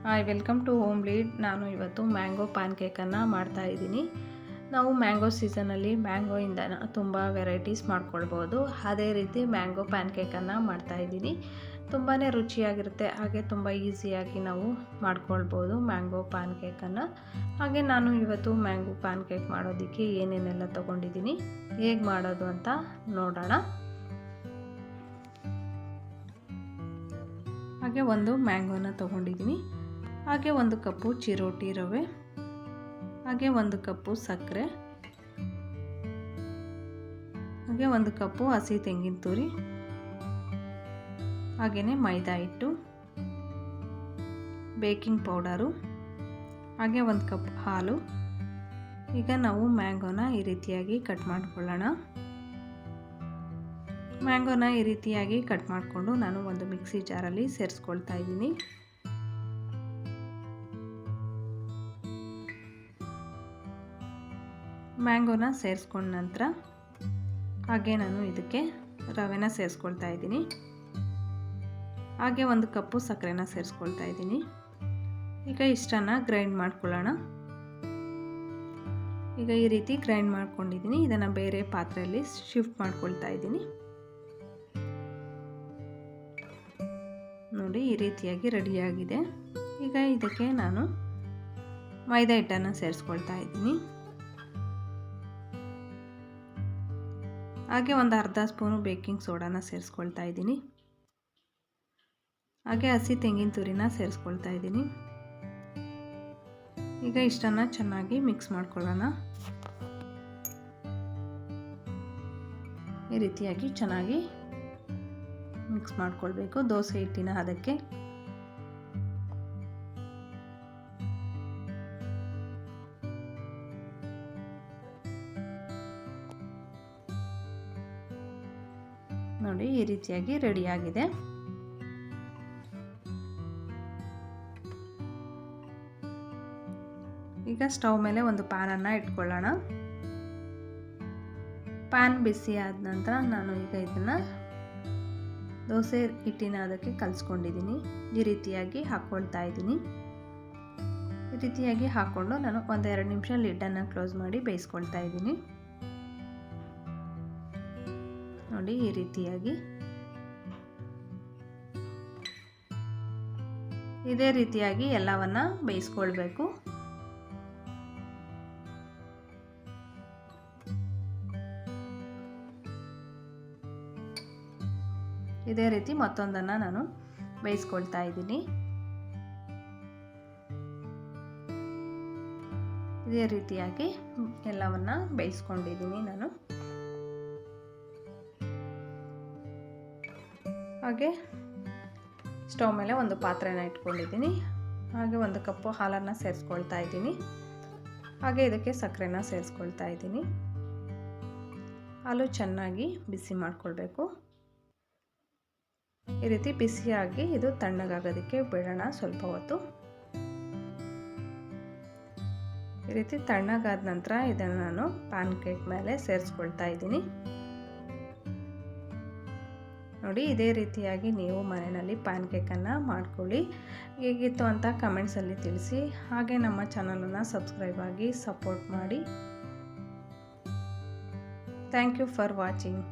Hi, welcome to home lead. ನಾನು ಇವತ್ತು mango ಪ್ಯಾನ್ಕೇಕನ್ನು ಮಾಡ್ತಾಯಿದ್ದೀನಿ. ನಾವು ಮ್ಯಾಂಗೋ ಸೀಸನಲ್ಲಿ ಮ್ಯಾಂಗೋಯಿಂದ ತುಂಬ ವೆರೈಟೀಸ್ ಮಾಡ್ಕೊಳ್ಬೋದು. ಅದೇ ರೀತಿ ಮ್ಯಾಂಗೋ ಪ್ಯಾನ್ಕೇಕನ್ನು ಮಾಡ್ತಾಯಿದ್ದೀನಿ. ತುಂಬಾ ರುಚಿಯಾಗಿರುತ್ತೆ, ಹಾಗೆ ತುಂಬ ಈಸಿಯಾಗಿ ನಾವು ಮಾಡ್ಕೊಳ್ಬೋದು ಮ್ಯಾಂಗೋ ಪ್ಯಾನ್ಕೇಕನ್ನು. ಹಾಗೆ ನಾನು ಇವತ್ತು ಮ್ಯಾಂಗೋ ಪ್ಯಾನ್ಕೇಕ್ ಮಾಡೋದಕ್ಕೆ ಏನೇನೆಲ್ಲ ತೊಗೊಂಡಿದ್ದೀನಿ, ಹೇಗೆ ಮಾಡೋದು ಅಂತ ನೋಡೋಣ. ಹಾಗೆ ಒಂದು ಮ್ಯಾಂಗೋನ ತೊಗೊಂಡಿದ್ದೀನಿ. ಹಾಗೆ 1 ಕಪ್ಪು ಚಿರೋಟಿ ರವೆ, ಹಾಗೆ 1 ಕಪ್ಪು ಸಕ್ಕರೆ, ಹಾಗೆ 1 ಕಪ್ಪು ಹಸಿ ತೆಂಗಿನ ತುರಿ, ಹಾಗೆಯೇ ಮೈದಾ ಹಿಟ್ಟು, ಬೇಕಿಂಗ್ ಪೌಡರು, ಹಾಗೆ 1 ಕಪ್ ಹಾಲು. ಈಗ ನಾವು ಮ್ಯಾಂಗೋನ ಈ ರೀತಿಯಾಗಿ ಕಟ್ ಮಾಡ್ಕೊಳ್ಳೋಣ. ಮ್ಯಾಂಗೋನ ಈ ರೀತಿಯಾಗಿ ಕಟ್ ಮಾಡಿಕೊಂಡು ನಾನು ಒಂದು ಮಿಕ್ಸಿ ಜಾರಲ್ಲಿ ಸೇರಿಸ್ಕೊಳ್ತಾ ಇದ್ದೀನಿ. ಮ್ಯಾಂಗೋನ ಸೇರಿಸ್ಕೊಂಡ ನಂತರ ಹಾಗೆ ನಾನು ಇದಕ್ಕೆ ರವೆನ ಸೇರಿಸ್ಕೊಳ್ತಾ ಇದ್ದೀನಿ. ಹಾಗೆ 1 ಕಪ್ಪು ಸಕ್ಕರೆನ ಸೇರಿಸ್ಕೊಳ್ತಾ ಇದ್ದೀನಿ. ಈಗ ಇಷ್ಟನ್ನು ಗ್ರೈಂಡ್ ಮಾಡ್ಕೊಳ್ಳೋಣ. ಈಗ ಈ ರೀತಿ ಗ್ರೈಂಡ್ ಮಾಡ್ಕೊಂಡಿದ್ದೀನಿ. ಇದನ್ನು ಬೇರೆ ಪಾತ್ರೆಯಲ್ಲಿ ಶಿಫ್ಟ್ ಮಾಡ್ಕೊಳ್ತಾ ಇದ್ದೀನಿ. ನೋಡಿ, ಈ ರೀತಿಯಾಗಿ ರೆಡಿಯಾಗಿದೆ. ಈಗ ಇದಕ್ಕೆ ನಾನು ಮೈದಾ ಹಿಟ್ಟನ್ನು ಸೇರಿಸ್ಕೊಳ್ತಾ ಇದ್ದೀನಿ. ಹಾಗೆ ಒಂದು ಅರ್ಧ ಸ್ಪೂನು ಬೇಕಿಂಗ್ ಸೋಡಾನ ಸೇರಿಸ್ಕೊಳ್ತಾ ಇದ್ದೀನಿ. ಹಾಗೆ ಹಸಿ ತೆಂಗಿನ ತುರಿನ ಸೇರಿಸ್ಕೊಳ್ತಾ ಇದ್ದೀನಿ. ಈಗ ಇಷ್ಟನ್ನು ಚೆನ್ನಾಗಿ ಮಿಕ್ಸ್ ಮಾಡ್ಕೊಳ್ಳೋಣ. ಈ ರೀತಿಯಾಗಿ ಚೆನ್ನಾಗಿ ಮಿಕ್ಸ್ ಮಾಡ್ಕೊಳ್ಬೇಕು ದೋಸೆ ಹಿಟ್ಟಿನ ಹದಕ್ಕೆ. ನೋಡಿ, ಈ ರೀತಿಯಾಗಿ ರೆಡಿಯಾಗಿದೆ. ಈಗ ಸ್ಟವ್ ಮೇಲೆ ಒಂದು ಪ್ಯಾನನ್ನು ಇಟ್ಕೊಳ್ಳೋಣ. ಪ್ಯಾನ್ ಬಿಸಿ ಆದ ನಂತರ ನಾನು ಈಗ ಇದನ್ನು ದೋಸೆ ಹಿಟ್ಟಿನ ಅದಕ್ಕೆ ಕಲಿಸ್ಕೊಂಡಿದ್ದೀನಿ. ಈ ರೀತಿಯಾಗಿ ಹಾಕ್ಕೊಳ್ತಾ ಇದ್ದೀನಿ. ಈ ರೀತಿಯಾಗಿ ಹಾಕ್ಕೊಂಡು ನಾನು 1-2 ನಿಮಿಷ ಲಿಡ್ಡನ್ನು ಕ್ಲೋಸ್ ಮಾಡಿ ಬೇಯಿಸ್ಕೊಳ್ತಾ ಇದ್ದೀನಿ. ನೋಡಿ, ಈ ರೀತಿಯಾಗಿ ಇದೇ ರೀತಿಯಾಗಿ ಎಲ್ಲವನ್ನ ಬೇಯಿಸ್ಕೊಳ್ಬೇಕು. ಇದೇ ರೀತಿ ಮತ್ತೊಂದನ್ನು ನಾನು ಬೇಯಿಸ್ಕೊಳ್ತಾ ಇದ್ದೀನಿ. ಇದೇ ರೀತಿಯಾಗಿ ಎಲ್ಲವನ್ನ ಬೇಯಿಸ್ಕೊಂಡಿದ್ದೀನಿ ನಾನು. ಹಾಗೆ ಸ್ಟವ್ ಮೇಲೆ ಒಂದು ಪಾತ್ರೆನ ಇಟ್ಕೊಂಡಿದ್ದೀನಿ. ಹಾಗೆ 1 ಕಪ್ಪು ಹಾಲನ್ನು ಸೇರಿಸ್ಕೊಳ್ತಾ ಇದ್ದೀನಿ. ಹಾಗೆ ಇದಕ್ಕೆ ಸಕ್ಕರೆನ ಸೇರಿಸ್ಕೊಳ್ತಾ ಇದ್ದೀನಿ. ಹಾಲು ಚೆನ್ನಾಗಿ ಬಿಸಿ ಮಾಡ್ಕೊಳ್ಬೇಕು. ಈ ರೀತಿ ಬಿಸಿಯಾಗಿ ಇದು ತಣ್ಣಗಾಗೋದಕ್ಕೆ ಬಿಡೋಣ ಸ್ವಲ್ಪ ಹೊತ್ತು. ಈ ರೀತಿ ತಣ್ಣಗಾದ ನಂತರ ಇದನ್ನು ನಾನು ಪ್ಯಾನ್ಕೇಕ್ ಮೇಲೆ ಸೇರಿಸ್ಕೊಳ್ತಾ ಇದ್ದೀನಿ. ನೋಡಿ, ಇದೇ ರೀತಿಯಾಗಿ ನೀವು ಮನೆಯಲ್ಲಿ ಪ್ಯಾನ್ಕೇಕನ್ನು ಮಾಡ್ಕೊಳ್ಳಿ. ಹೇಗಿತ್ತು ಅಂತ ಕಮೆಂಟ್ಸಲ್ಲಿ ತಿಳಿಸಿ. ಹಾಗೆ ನಮ್ಮ ಚಾನಲನ್ನು ಸಬ್ಸ್ಕ್ರೈಬ್ ಆಗಿ ಸಪೋರ್ಟ್ ಮಾಡಿ. Thank you for watching.